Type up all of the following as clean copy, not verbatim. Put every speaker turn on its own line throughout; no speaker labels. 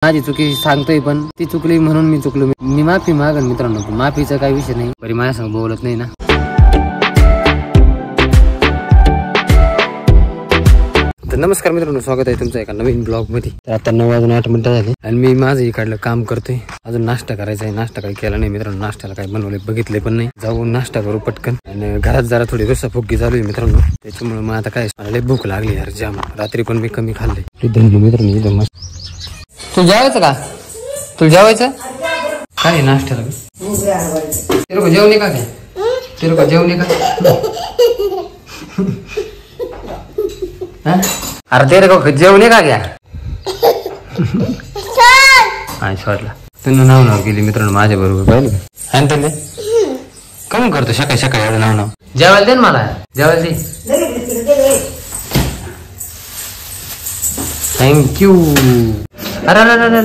माझी चुकी सांगतोय पण ती चुकली म्हणून मी चुकलो. मी माफी मागन मित्रांनो, माफीचा काही विषय नाही. बरी माझ्या संग बोलत नाही ना. तर नमस्कार मित्रांनो, स्वागत आहे तुमचं एका नवीन ब्लॉग मध्ये. तर आता 9:08 झाले आणि मी माझं इकडलं काम करतोय. अजून नाश्ता करायचा आहे. नाश्ता काही केला नाही मित्रांनो. नाश्त्याला काही बनवले बघितले पण नाही. जाऊन नाश्ता करू पटकन. आणि घरात जरा थोडी रस्साफुगगी चालू आहे मित्रांनो. त्याच्यामुळे मग आता काय मला लई भूक लागली यार जाम. रात्री पण मी कमी खाल्ले मित्रांनो. एकदम मस्त. तू जेवायचं का? तुला जेवायचं काय नाश्त्याला? तेरे को जेवणे का काय? तेरे को जेवणे का? अरे तेरे को जेवणे का क्या? हा सोडला. तुम्ही नाव गेली मित्रांनो माझ्या बरोबर पाहिलं का? आणि तुम्ही कमी करतो सकाळी सकाळी नाव जेवायला दे ना मला. जेवायला दे. थँक्यू. अरे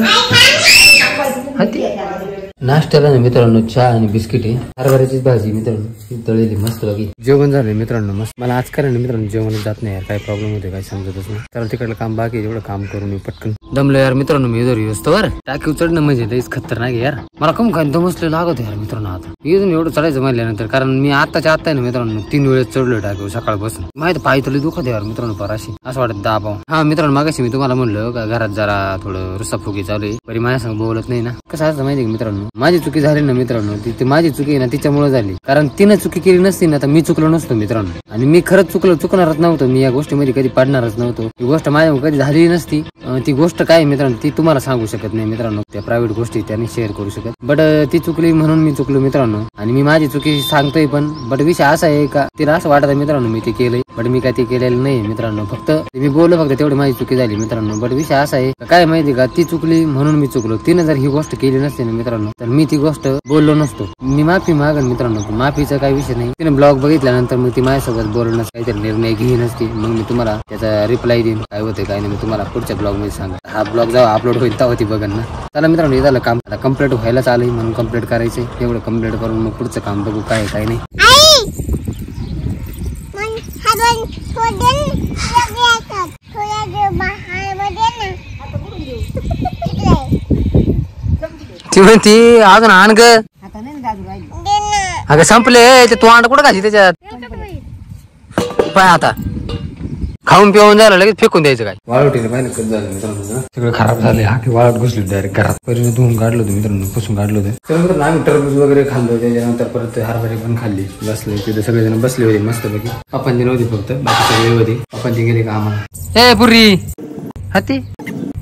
नाश्त्याला ना मित्रांनो चहा आणि बिस्किट आहे. हरभऱ्याचीच भाजी मित्रांनो तळलेली मस्त बाकी. जेवण झालंय मित्रांनो मस्त. मला आज करा ना मित्रांनो जेवण जात नाही यार. काय प्रॉब्लेम होते काय समजतच नाही. तर तिकडलं काम बाकी एवढं काम करून मी पटकन दमलो यार मित्रांनो. मी इधर येतो वर टाकी चढणं म्हणजे लईच खतरनाक यार. मला कम काय दमसलं लागत यार मित्रांनो. आता इथून एवढं चढायचं म्हणल्यानंतर कारण मी आताच्या आता आहे ना मित्रांनो 3 वेळेस चढलो टाकीवर सकाळपासून. माहिती पाय तरी दुखत यार मित्रांनो पराशी असं वाटत दाबाव. हा मित्रांनो मागाशी मी तुम्हाला म्हणलं का घरात जरा थोडं रस्साफुगी चालू आहे. बरी माझ्या संग बोलत नाही ना. कसं असं माहिती मित्रांनो माझी चुकी झाली ना मित्रांनो. ती माझी चुकी आहे ना तिच्यामुळे झाली. कारण तिनं चुकी केली नसती ना तर मी चुकलो नसतो मित्रांनो. आणि मी खरंच चुकणारच नव्हतं. मी या गोष्टीमध्ये कधी पडणारच नव्हतो. ही गोष्ट माझ्या कधी झाली नसती. ती गोष्ट काय मित्रांनो ती तुम्हाला सांगू शकत नाही मित्रांनो. त्या प्रायव्हेट गोष्टी त्यांनी शेअर करू शकत. बट ती चुकली म्हणून मी चुकलो मित्रांनो. आणि मी माझी चुकी सांगतोय पण बट विषय असा आहे का तिला असं वाटत मित्रांनो मी ते केलंय. बट मी काय ते केलेलं नाही मित्रांनो. फक्त मी बोललो फक्त तेवढी माझी चुकी झाली मित्रांनो. बट विषय असा आहे काय माहिती का ती चुकली म्हणून मी चुकलो. तिने जर ही गोष्ट केली नसते ना मित्रांनो तर मी ती गोष्ट बोललो नसतो. मी माफी मागन मित्रांनो. माफीचा काही विषय नाही. तिने ब्लॉग बघितल्यानंतर मग ती माझ्यासोबत बोलणं काहीतरी निर्णय घेईन असती. मग मी तुम्हाला त्याचा रिप्लाय देईन काय होते काय नाही. मी तुम्हाला पुढच्या ब्लॉग मध्ये सांगा. हा ब्लॉग जेव्हा अपलोड होईल तेव्हा ती बघन ना. चला मित्रांनो हे झालं काम. आता कम्प्लीट व्हायला चालू म्हणून कम्प्लीट करायचंय. एवढं कम्प्लीट करून मग पुढचं काम बघू काय काय नाही. ती म्हणती अजून आण ग. अगं संपले ते. तू अंड कुठं घाली त्याच्यात पाय. आता खाऊन पिऊन झालं लगेच फेकून द्यायचं काय. वाळवटीला पाहिलं कसं झालं मित्रांनो. सगळं खराब झाले. हाकी वाळवट घुसली डायरेक्ट घरात. पहिले धुवून काढलं होतं मित्रांनो. पुसून काढलं होतं. तर मित्रांनो आम्ही टरबूज वगैरे खाल्लो. त्याच्यानंतर परत हरभरे पण खाल्ली. बसले तिथे सगळेजण बसले होते मस्त पैकी. आपण ती नव्हती फक्त बाकी सगळे होते. आपण ती गेले कामाला. ए पुरी हाती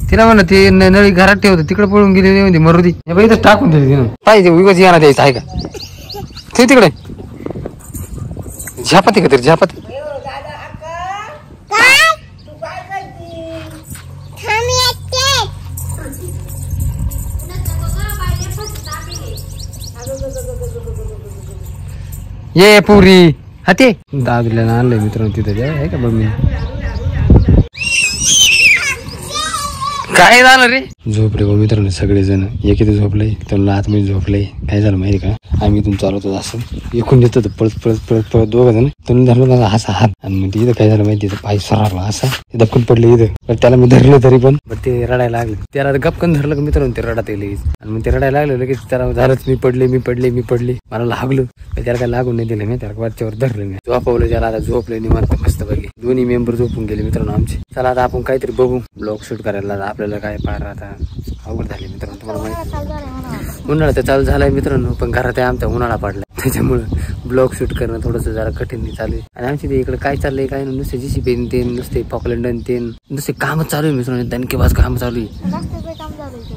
तिला म्हणलं ती नळी घरात ठेवतो तिकडे पळून गेली मरुदी. इथं टाकून दिली तिनं. पाहिजे उगाच येणार द्यायचं आहे का ते तिकडे झ्यापाती का तरी झ्यापाती. ये पुरी हाते दादूला आणलंय मित्रांनो तिथे आहे का बघ. मी काय झालं रे झोपले बघ मित्रांनो सगळेजण. एक इथे झोपलंय तर आतमध्ये झोपलंय. काय झालं माहिती का आम्ही इथून चालवतो असं एकूण येत होतं पळत पळत पळत पळत दोघं जण. तुम्ही धरलं माझा असा हात आणि मग इथं काय झालं माहिती पाय सरकला असा दबकून पडले इथं. पण त्याला मी धरलं तरी पण ते रडायला लागले. त्याला गपकन धरलं का मित्रांनो ते रडात येईल. आणि मग ते रडायला लागलं लगेच त्याला झालंच मी पडले मला लागलो. त्याला काय लागून नाही दिलं मी. त्याला वरच्यावर धरलं मी झोपवलं. त्याला आता झोपलं निवांत मस्त बघे. दोन्ही मेंबर झोपून गेले मित्रांनो आमचे. चला आता आपण काहीतरी बघू ब्लॉग शूट करायला. आपल्याला काय पार आता अवघड झाली मित्रांनो. तुम्हाला माहिती उन्हाळा तर चालू झालाय मित्रांनो. पण घरात आमचा उन्हाळा पडला त्याच्यामुळे ब्लॉग शूट करणं थोडंसं जरा कठीण चालू आहे. आणि आमच्या ते इकडे काय चाललंय काय नुसते JCB ते नुसते पॉकलंडन ते नुसते काम चालू आहे मित्रांनो. दणकेबाज काम चालू आहे.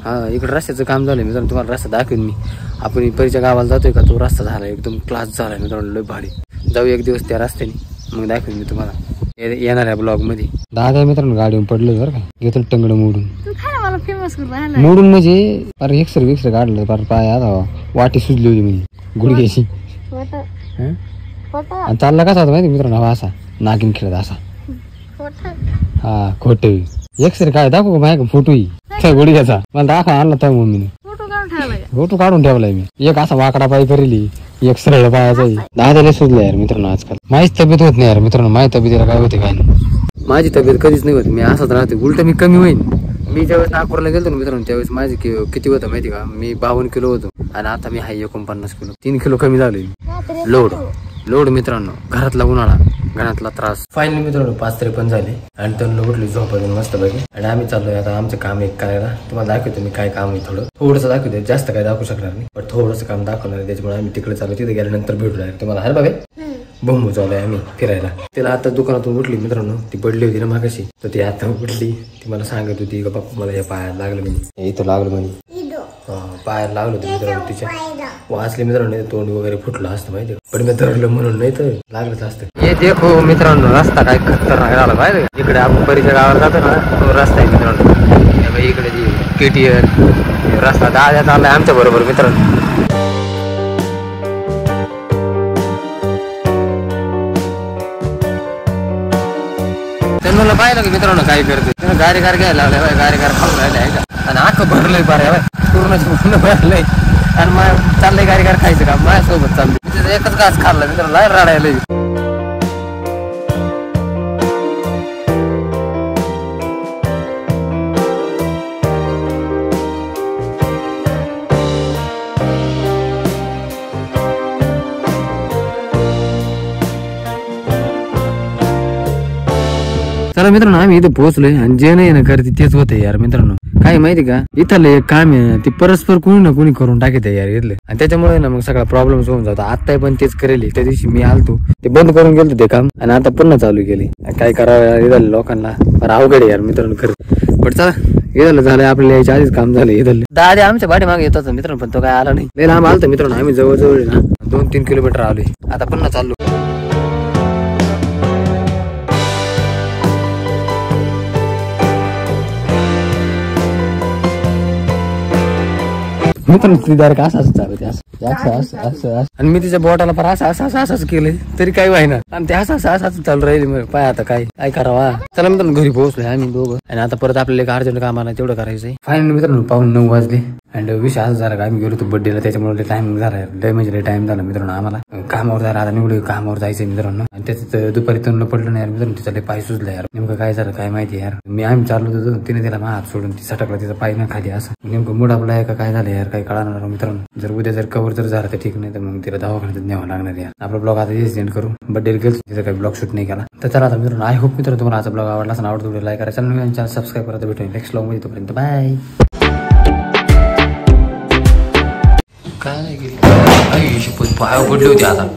हा इकडे रस्त्याचं काम झालंय मित्रांनो. तुम्हाला रस्ता दाखवेन मी. आपण परीच्या गावाला जातोय का तो रस्ता झालाय एकदम क्लास झालाय मित्रांनो. लय भारी. जाऊ एक दिवस त्या रस्त्याने मग दाखवेन मी तुम्हाला येणाऱ्या ब्लॉग मध्ये. दादा मित्रांनो गाडीवर पडलं बरं का. घेतलं टंगड मोडून म्हणजे पार एक्सरे काढलं पार पाय. आता वाटी सुजली होती म्हणजे गुडघ्याची. आणि चालला कसा होता माहिती मित्रांनो असा नागिन खेळत असा. हा खोट एक्सरे काय दाखवू का माझ्या फोटो ही गुडघ्याचा मला दाखवा आणला त्या मम्मीने. फोटो काढून ठेवलाय मी. एक असा वाकडा पाय करेली एक सरळ पायाचा. दादाला सुजला यार मित्रांनो आजकाल. माझीच तब्येत होत नाही यार मित्रांनो. माझ्या तब्येतीला काय होते काय नाही. माझी तब्येत कधीच नाही होत. मी असाच राहते. उलट मी कमी होईन. मी ज्यावेळेस नागपूरला गेलो ना मित्रांनो त्यावेळेस माझे किती होतं माहिती का, मी 52 किलो होतो आणि आता मी हाय 49 किलो, 3 किलो कमी झालोय. लोड मित्रांनो, घरातला उन्हाळा, घरातला त्रास. फायनली मित्रांनो 5:53 झाले आणि त्यांना उठली झोपायला मस्त पैकी आणि आम्ही चाललोय आता आमचं काम एक करायला. तुम्हाला दाखवतो मी काय काम आहे, थोडंसं दाखवतो, जास्त काय दाखवू शकणार नाही पण थोडंसं काम दाखवणार आहे. त्याच्यामुळे आम्ही तिकडे चालू, तिथे गेल्यानंतर भेटू लागेल तुम्हाला. हर बघा बंबू चालूय आम्ही फिरायला. तिला आता दुकानातून उठली मित्रांनो, ती पडली होती ना मागाशी, तर ती आता उठली. ती मला सांगत होती का बाप्पा मला या पायाला लागलं म्हणे, इथं लागलं म्हणे, पायाला लागलं होतं मित्रांनो. तिच्या वाचले मित्रांनो, तोंड वगैरे फुटलं असतं माहिती, पण मी धरलं म्हणून नाही तर लागलंच असतं. हे देखो मित्रांनो, रस्ता काय खतरनाक झाला पाहिजे. इकडे आपण परीच्या गावाला जातो ना, तो रस्ता आहे मित्रांनो. इकडे KTR रस्ता दाद्यात आलाय आमच्या बरोबर मित्रांनो. त्यांना पाहिलं की मित्रांनो काय करते, त्यानं गाडी घ्यायला लागलाय, गाडी खाऊन राहिले आहे का, आणि आखं भरलंय बरं पूर्ण भरलंय आणि मग चाललंय गाडी खायचं का, माझ्यासोबत चाललंय. एकच घास खाल्ला मित्रांनो, रडायला. चला मित्रांनो, आम्ही इथे पोहोचलोय आणि जे नाही ना करते तेच होते यार मित्रांनो. काय माहिती का, इथलं एक काम आहे ते परस्पर कोणी ना कोणी करून टाकत यार इथले, आणि त्याच्यामुळे ना मग सगळा प्रॉब्लेम होऊन जातो. आता पण तेच करेल, त्या दिवशी मी आलतो ते बंद करून गेलो ते काम आणि आता पुन्हा चालू केले. काय करावं इथलं लोकांना, पण अवघड आहे यार मित्रांनो खरं. पण चला इथलं झालं, आपल्याला याच्या आधीच काम झालं. इथलं दादा आमच्या पाठी मागे येत होता मित्रांनो, पण तो काय आला नाही. लय लांब आलतो मित्रांनो, आम्ही जवळजवळ ना 2-3 किलोमीटर आलोय. आता पुन्हा चाललो. मित्रांनो ती डायरेक्ट असं चालते, असं आणि मी तिच्या बोटाला पण असं केलंय तरी काही व्हायना, आणि ते असं चालू राहील. पाय आता काय करावा. चला मित्रांनो घरी पोहोचलोय आम्ही दोघं, आणि आता परत आपल्याला एक अर्जंट काम आला तेवढं करायचंय. फायनली मित्रांनो 9:15 वाजले आणि विषय असं झाला का आम्ही गेलो होतो बर्थडेला, त्याच्यामुळे टाइम झाला, लय म्हणजे टाइम झाला मित्रांनो. आम्हाला कामावर जायला आता निवडून कामावर जायचंय मित्रांनो, आणि त्याच्यात दुपारी तोंड पडलं नाही यार मित्रांनो. तिचा लय पाय सुजला यार, नेमकं काय झालं काय माहिती यार. आम्ही चाललो होतो, तिने तिला हात सोडून ती सटकला, तिचा पाय ना खाली असं नेमकं मूड आपला आहे का काय झालं यार काही कळणार मित्रांनो. जर उद्या जर कव्हर जर झालं तर ठीक, नाही तर मग तिला दवाखान्यात न्यावं लागणार यार. आपला ब्लॉग आता हेच एंड करू. बर्थडे गेलो तिचा काही ब्लॉग शूट नाही केला. तर चला आता मित्रांनो, आय होप मित्रांनो तुम्हाला आजचा ब्लॉग आवडला असेल, आवडतो लाईक करा, चॅनल सबस्क्राईब करा. भेटूया नेक्स्ट ब्लॉग मध्ये, तोपर्यंत बाय. काय नाही पाय पडली होती आता.